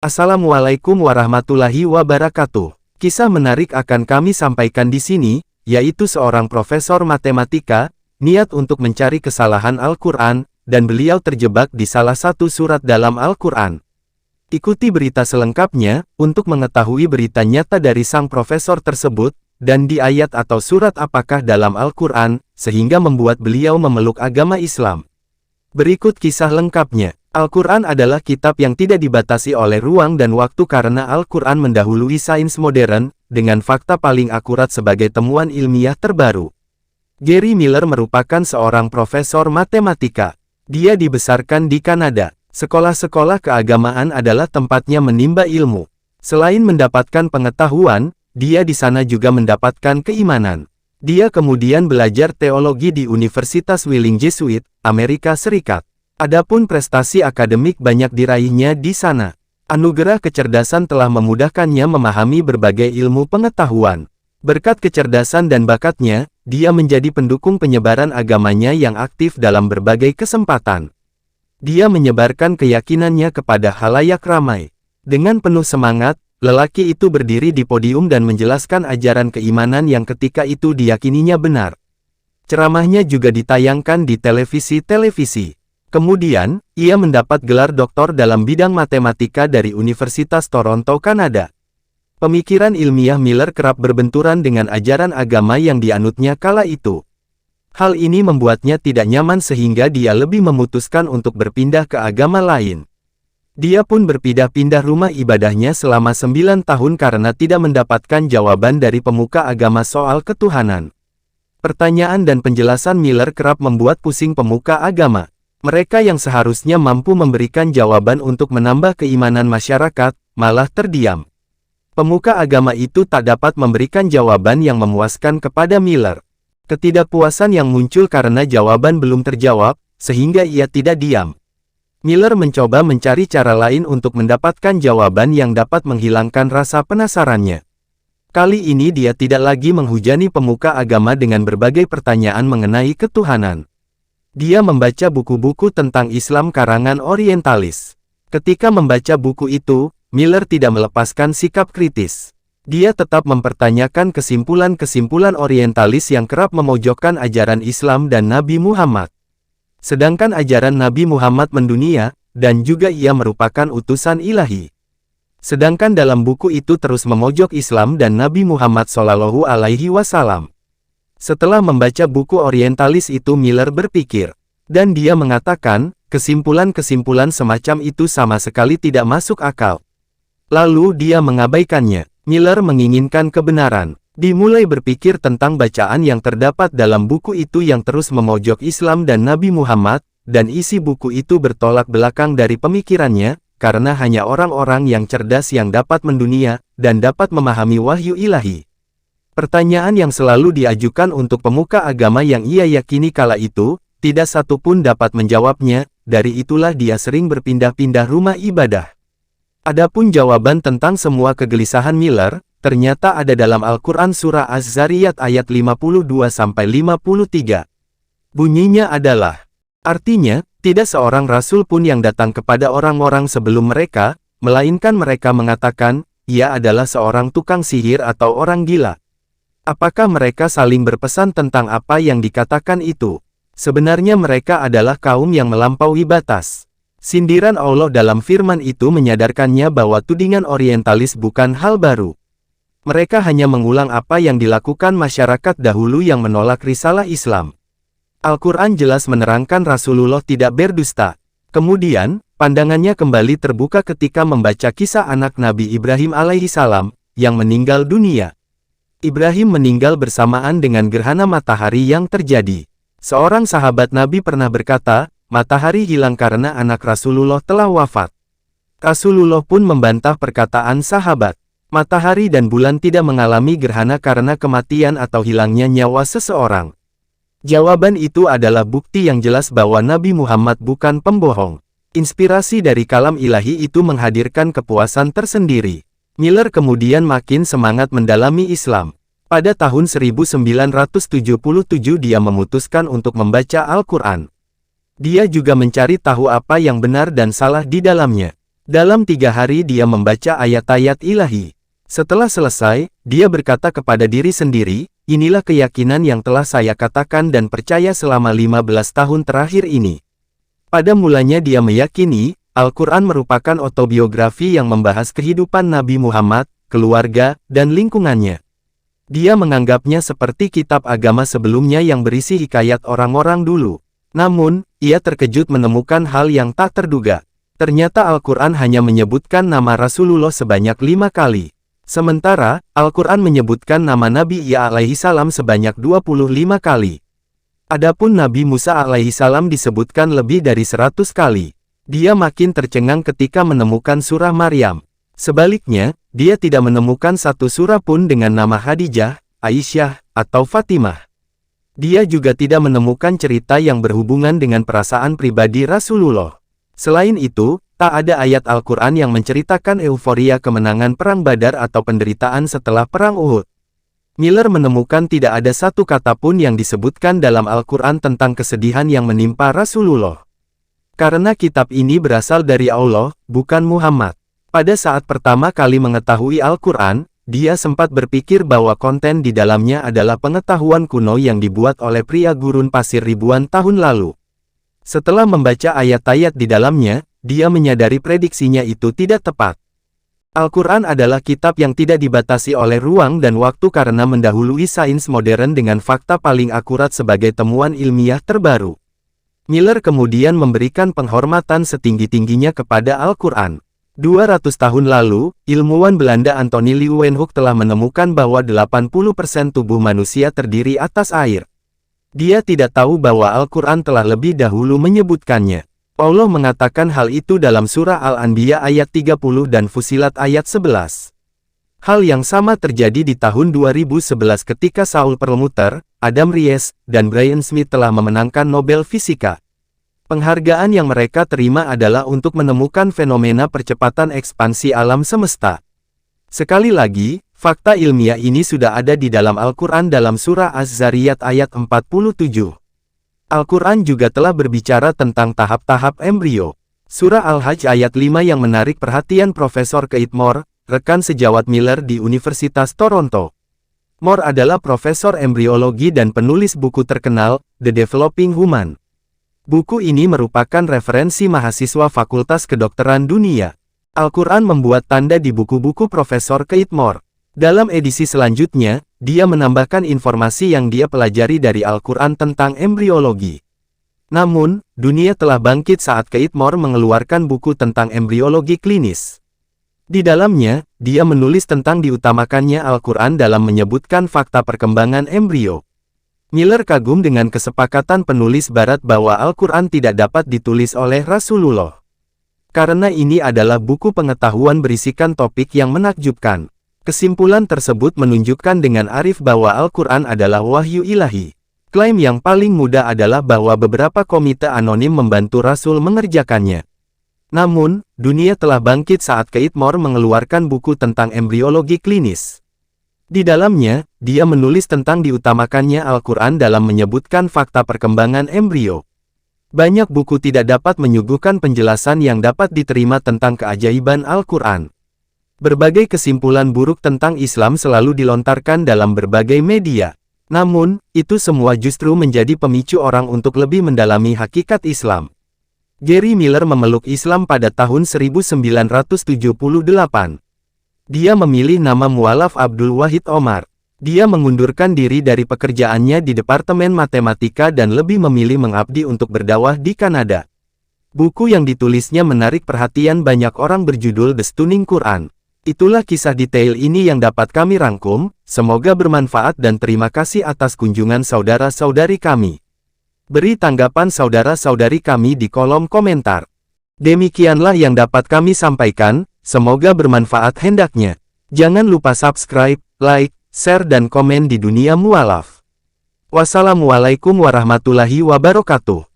Assalamualaikum warahmatullahi wabarakatuh. Kisah menarik akan kami sampaikan di sini, yaitu seorang profesor matematika, niat untuk mencari kesalahan Al-Quran, dan beliau terjebak di salah satu surat dalam Al-Quran. Ikuti berita selengkapnya, untuk mengetahui berita nyata dari sang profesor tersebut, dan di ayat atau surat apakah dalam Al-Quran, sehingga membuat beliau memeluk agama Islam. Berikut kisah lengkapnya. Al-Quran adalah kitab yang tidak dibatasi oleh ruang dan waktu karena Al-Quran mendahului sains modern, dengan fakta paling akurat sebagai temuan ilmiah terbaru. Gary Miller merupakan seorang profesor matematika. Dia dibesarkan di Kanada. Sekolah-sekolah keagamaan adalah tempatnya menimba ilmu. Selain mendapatkan pengetahuan, dia di sana juga mendapatkan keimanan. Dia kemudian belajar teologi di Universitas Wheeling Jesuit, Amerika Serikat. Adapun prestasi akademik banyak diraihnya di sana. Anugerah kecerdasan telah memudahkannya memahami berbagai ilmu pengetahuan. Berkat kecerdasan dan bakatnya, dia menjadi pendukung penyebaran agamanya yang aktif dalam berbagai kesempatan. Dia menyebarkan keyakinannya kepada khalayak ramai. Dengan penuh semangat, lelaki itu berdiri di podium dan menjelaskan ajaran keimanan yang ketika itu diyakininya benar. Ceramahnya juga ditayangkan di televisi-televisi. Kemudian, ia mendapat gelar doktor dalam bidang matematika dari Universitas Toronto, Kanada. Pemikiran ilmiah Miller kerap berbenturan dengan ajaran agama yang dianutnya kala itu. Hal ini membuatnya tidak nyaman sehingga dia lebih memutuskan untuk berpindah ke agama lain. Dia pun berpindah-pindah rumah ibadahnya selama 9 tahun karena tidak mendapatkan jawaban dari pemuka agama soal ketuhanan. Pertanyaan dan penjelasan Miller kerap membuat pusing pemuka agama. Mereka yang seharusnya mampu memberikan jawaban untuk menambah keimanan masyarakat, malah terdiam. Pemuka agama itu tak dapat memberikan jawaban yang memuaskan kepada Miller. Ketidakpuasan yang muncul karena jawaban belum terjawab, sehingga ia tidak diam. Miller mencoba mencari cara lain untuk mendapatkan jawaban yang dapat menghilangkan rasa penasarannya. Kali ini dia tidak lagi menghujani pemuka agama dengan berbagai pertanyaan mengenai ketuhanan. Dia membaca buku-buku tentang Islam karangan orientalis. Ketika membaca buku itu, Miller tidak melepaskan sikap kritis. Dia tetap mempertanyakan kesimpulan-kesimpulan orientalis yang kerap memojokkan ajaran Islam dan Nabi Muhammad. Sedangkan ajaran Nabi Muhammad mendunia, dan juga ia merupakan utusan ilahi. Sedangkan dalam buku itu terus memojok Islam dan Nabi Muhammad SAW. Setelah membaca buku orientalis itu Miller berpikir, dan dia mengatakan, kesimpulan-kesimpulan semacam itu sama sekali tidak masuk akal. Lalu dia mengabaikannya. Miller menginginkan kebenaran. Dimulai berpikir tentang bacaan yang terdapat dalam buku itu yang terus memojok Islam dan Nabi Muhammad, dan isi buku itu bertolak belakang dari pemikirannya, karena hanya orang-orang yang cerdas yang dapat mendunia, dan dapat memahami wahyu ilahi. Pertanyaan yang selalu diajukan untuk pemuka agama yang ia yakini kala itu, tidak satu pun dapat menjawabnya, dari itulah dia sering berpindah-pindah rumah ibadah. Adapun jawaban tentang semua kegelisahan Miller, ternyata ada dalam Al-Quran Surah Az-Zariyat ayat 52-53. Bunyinya adalah, artinya, tidak seorang rasul pun yang datang kepada orang-orang sebelum mereka, melainkan mereka mengatakan, ia adalah seorang tukang sihir atau orang gila. Apakah mereka saling berpesan tentang apa yang dikatakan itu? Sebenarnya mereka adalah kaum yang melampaui batas. Sindiran Allah dalam firman itu menyadarkannya bahwa tudingan orientalis bukan hal baru. Mereka hanya mengulang apa yang dilakukan masyarakat dahulu yang menolak risalah Islam. Al-Quran jelas menerangkan Rasulullah tidak berdusta. Kemudian, pandangannya kembali terbuka ketika membaca kisah anak Nabi Ibrahim alaihissalam, yang meninggal dunia. Ibrahim meninggal bersamaan dengan gerhana matahari yang terjadi. Seorang sahabat Nabi pernah berkata, matahari hilang karena anak Rasulullah telah wafat. Rasulullah pun membantah perkataan sahabat. Matahari dan bulan tidak mengalami gerhana karena kematian atau hilangnya nyawa seseorang. Jawaban itu adalah bukti yang jelas bahwa Nabi Muhammad bukan pembohong. Inspirasi dari kalam ilahi itu menghadirkan kepuasan tersendiri. Miller kemudian makin semangat mendalami Islam. Pada tahun 1977 dia memutuskan untuk membaca Al-Quran. Dia juga mencari tahu apa yang benar dan salah di dalamnya. Dalam 3 hari dia membaca ayat-ayat ilahi. Setelah selesai, dia berkata kepada diri sendiri, inilah keyakinan yang telah saya katakan dan percaya selama 15 tahun terakhir ini. Pada mulanya dia meyakini, Al-Quran merupakan autobiografi yang membahas kehidupan Nabi Muhammad, keluarga, dan lingkungannya. Dia menganggapnya seperti kitab agama sebelumnya yang berisi hikayat orang-orang dulu. Namun, ia terkejut menemukan hal yang tak terduga. Ternyata Al-Quran hanya menyebutkan nama Rasulullah sebanyak 5 kali. Sementara, Al-Quran menyebutkan nama Nabi Isa alaihi salam sebanyak 25 kali. Adapun Nabi Musa alaihi salam disebutkan lebih dari 100 kali. Dia makin tercengang ketika menemukan surah Maryam. Sebaliknya, dia tidak menemukan satu surah pun dengan nama Khadijah, Aisyah, atau Fatimah. Dia juga tidak menemukan cerita yang berhubungan dengan perasaan pribadi Rasulullah. Selain itu, tak ada ayat Al-Quran yang menceritakan euforia kemenangan Perang Badar atau penderitaan setelah Perang Uhud. Miller menemukan tidak ada satu kata pun yang disebutkan dalam Al-Quran tentang kesedihan yang menimpa Rasulullah. Karena kitab ini berasal dari Allah, bukan Muhammad. Pada saat pertama kali mengetahui Al-Quran, dia sempat berpikir bahwa konten di dalamnya adalah pengetahuan kuno yang dibuat oleh pria gurun pasir ribuan tahun lalu. Setelah membaca ayat-ayat di dalamnya, dia menyadari prediksinya itu tidak tepat. Al-Quran adalah kitab yang tidak dibatasi oleh ruang dan waktu karena mendahului sains modern dengan fakta paling akurat sebagai temuan ilmiah terbaru. Miller kemudian memberikan penghormatan setinggi-tingginya kepada Al-Quran. 200 tahun lalu, ilmuwan Belanda Antony Leeuwenhoek telah menemukan bahwa 80% tubuh manusia terdiri atas air. Dia tidak tahu bahwa Al-Quran telah lebih dahulu menyebutkannya. Allah mengatakan hal itu dalam surah Al-Anbiya ayat 30 dan Fusilat ayat 11. Hal yang sama terjadi di tahun 2011 ketika Saul Perlmutter, Adam Ries, dan Brian Smith telah memenangkan Nobel Fisika. Penghargaan yang mereka terima adalah untuk menemukan fenomena percepatan ekspansi alam semesta. Sekali lagi, fakta ilmiah ini sudah ada di dalam Al-Quran dalam surah Az-Zariyat ayat 47. Al-Quran juga telah berbicara tentang tahap-tahap embrio. Surah Al-Hajj ayat 5 yang menarik perhatian Profesor Keith Moore, rekan sejawat Miller di Universitas Toronto. Moore adalah profesor embriologi dan penulis buku terkenal, The Developing Human. Buku ini merupakan referensi mahasiswa Fakultas Kedokteran Dunia. Al-Quran membuat tanda di buku-buku Profesor Keith Moore. Dalam edisi selanjutnya, dia menambahkan informasi yang dia pelajari dari Al-Quran tentang embriologi. Namun, dunia telah bangkit saat Keith Moore mengeluarkan buku tentang embriologi klinis. Di dalamnya, dia menulis tentang diutamakannya Al-Quran dalam menyebutkan fakta perkembangan embrio. Miller kagum dengan kesepakatan penulis Barat bahwa Al-Quran tidak dapat ditulis oleh Rasulullah. Karena ini adalah buku pengetahuan berisikan topik yang menakjubkan. Kesimpulan tersebut menunjukkan dengan arif bahwa Al-Quran adalah wahyu ilahi. Klaim yang paling mudah adalah bahwa beberapa komite anonim membantu Rasul mengerjakannya. Namun, dunia telah bangkit saat Keith Moore mengeluarkan buku tentang embriologi klinis. Di dalamnya, dia menulis tentang diutamakannya Al-Quran dalam menyebutkan fakta perkembangan embrio. Banyak buku tidak dapat menyuguhkan penjelasan yang dapat diterima tentang keajaiban Al-Quran. Berbagai kesimpulan buruk tentang Islam selalu dilontarkan dalam berbagai media. Namun, itu semua justru menjadi pemicu orang untuk lebih mendalami hakikat Islam. Gary Miller memeluk Islam pada tahun 1978. Dia memilih nama mualaf Abdul Wahid Omar. Dia mengundurkan diri dari pekerjaannya di Departemen Matematika dan lebih memilih mengabdi untuk berdakwah di Kanada. Buku yang ditulisnya menarik perhatian banyak orang berjudul The Stunning Quran. Itulah kisah detail ini yang dapat kami rangkum, semoga bermanfaat dan terima kasih atas kunjungan saudara-saudari kami. Beri tanggapan saudara-saudari kami di kolom komentar. Demikianlah yang dapat kami sampaikan. Semoga bermanfaat hendaknya. Jangan lupa subscribe, like, share dan komen di Dunia Mualaf. Wassalamualaikum warahmatullahi wabarakatuh.